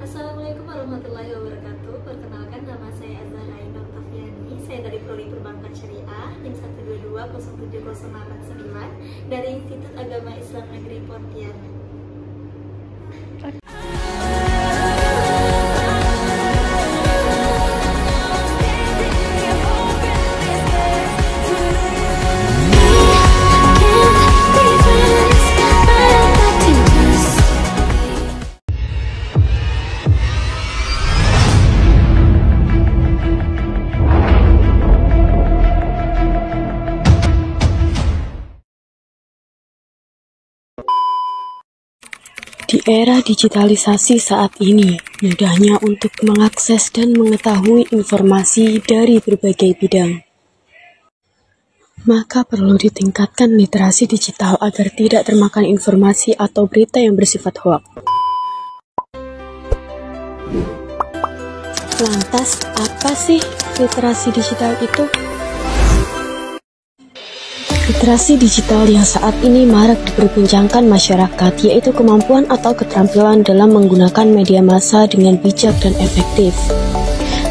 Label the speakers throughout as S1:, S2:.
S1: Assalamualaikum warahmatullahi wabarakatuh. Perkenalkan, nama saya Azhara Ainur Tafiani. Saya dari Prodi Perbankan Syariah NIM 122070849 dari Institut Agama Islam Negeri Pontianak.
S2: Di era digitalisasi saat ini, mudahnya untuk mengakses dan mengetahui informasi dari berbagai bidang. Maka perlu ditingkatkan literasi digital agar tidak termakan informasi atau berita yang bersifat hoaks. Lantas, apa sih literasi digital itu? Literasi digital yang saat ini marak diperbincangkan masyarakat, yaitu kemampuan atau keterampilan dalam menggunakan media massa dengan bijak dan efektif,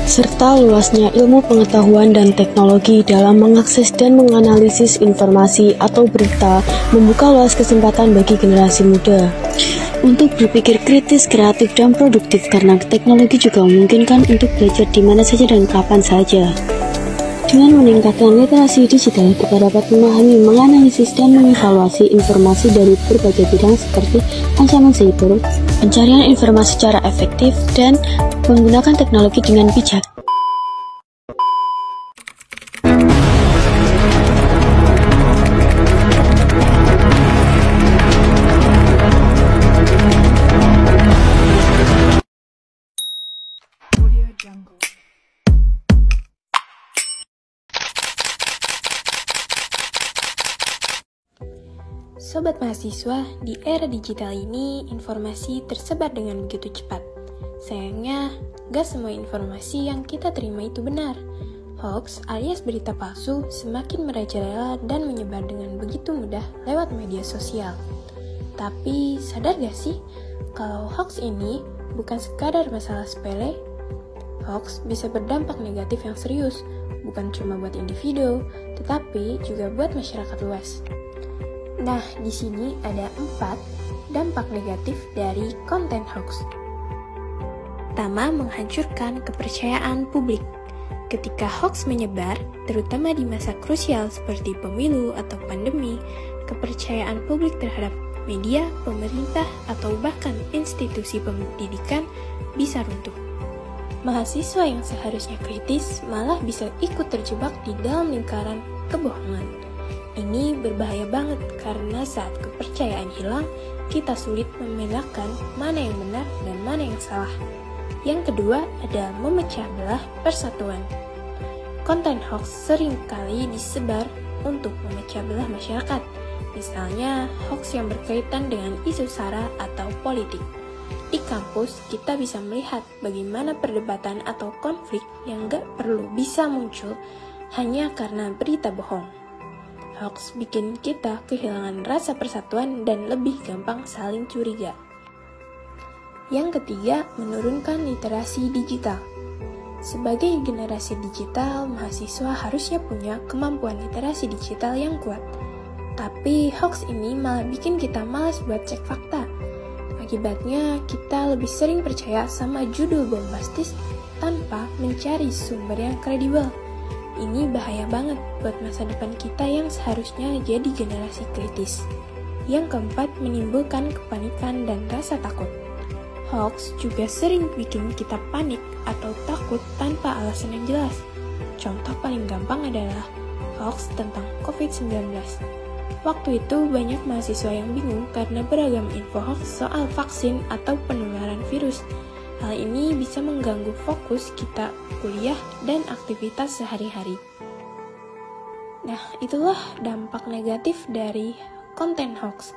S2: serta luasnya ilmu pengetahuan dan teknologi dalam mengakses dan menganalisis informasi atau berita, membuka luas kesempatan bagi generasi muda untuk berpikir kritis, kreatif, dan produktif, karena teknologi juga memungkinkan untuk belajar di mana saja dan kapan saja. Dengan meningkatkan literasi digital, kita dapat memahami, menganalisis, dan mengevaluasi informasi dari berbagai bidang seperti ancaman siber, pencarian informasi secara efektif, dan menggunakan teknologi dengan bijak.
S3: Sobat mahasiswa, di era digital ini informasi tersebar dengan begitu cepat. Sayangnya, gak semua informasi yang kita terima itu benar. Hoax alias berita palsu semakin merajalela dan menyebar dengan begitu mudah lewat media sosial. Tapi sadar gak sih kalau hoax ini bukan sekadar masalah sepele? Hoax bisa berdampak negatif yang serius, bukan cuma buat individu, tetapi juga buat masyarakat luas. Nah, di sini ada 4 dampak negatif dari konten hoax. Pertama, menghancurkan kepercayaan publik. Ketika hoax menyebar, terutama di masa krusial seperti pemilu atau pandemi, kepercayaan publik terhadap media, pemerintah, atau bahkan institusi pendidikan bisa runtuh. Mahasiswa yang seharusnya kritis malah bisa ikut terjebak di dalam lingkaran kebohongan. Ini berbahaya banget karena saat kepercayaan hilang, kita sulit membedakan mana yang benar dan mana yang salah. Yang kedua adalah memecah belah persatuan. Konten hoax seringkali disebar untuk memecah belah masyarakat. Misalnya, hoax yang berkaitan dengan isu SARA atau politik. Di kampus, kita bisa melihat bagaimana perdebatan atau konflik yang gak perlu bisa muncul hanya karena berita bohong. Hoax bikin kita kehilangan rasa persatuan dan lebih gampang saling curiga. Yang ketiga, menurunkan literasi digital. Sebagai generasi digital, mahasiswa harusnya punya kemampuan literasi digital yang kuat. Tapi hoax ini malah bikin kita malas buat cek fakta. Akibatnya, kita lebih sering percaya sama judul bombastis tanpa mencari sumber yang kredibel. Ini bahaya banget buat masa depan kita yang seharusnya jadi generasi kritis. Yang keempat, menimbulkan kepanikan dan rasa takut. Hoax juga sering bikin kita panik atau takut tanpa alasan yang jelas. Contoh paling gampang adalah hoax tentang COVID-19. Waktu itu banyak mahasiswa yang bingung karena beragam info hoax soal vaksin atau penularan virus. Hal ini bisa mengganggu fokus kita kuliah dan aktivitas sehari-hari. Nah, itulah dampak negatif dari konten hoax.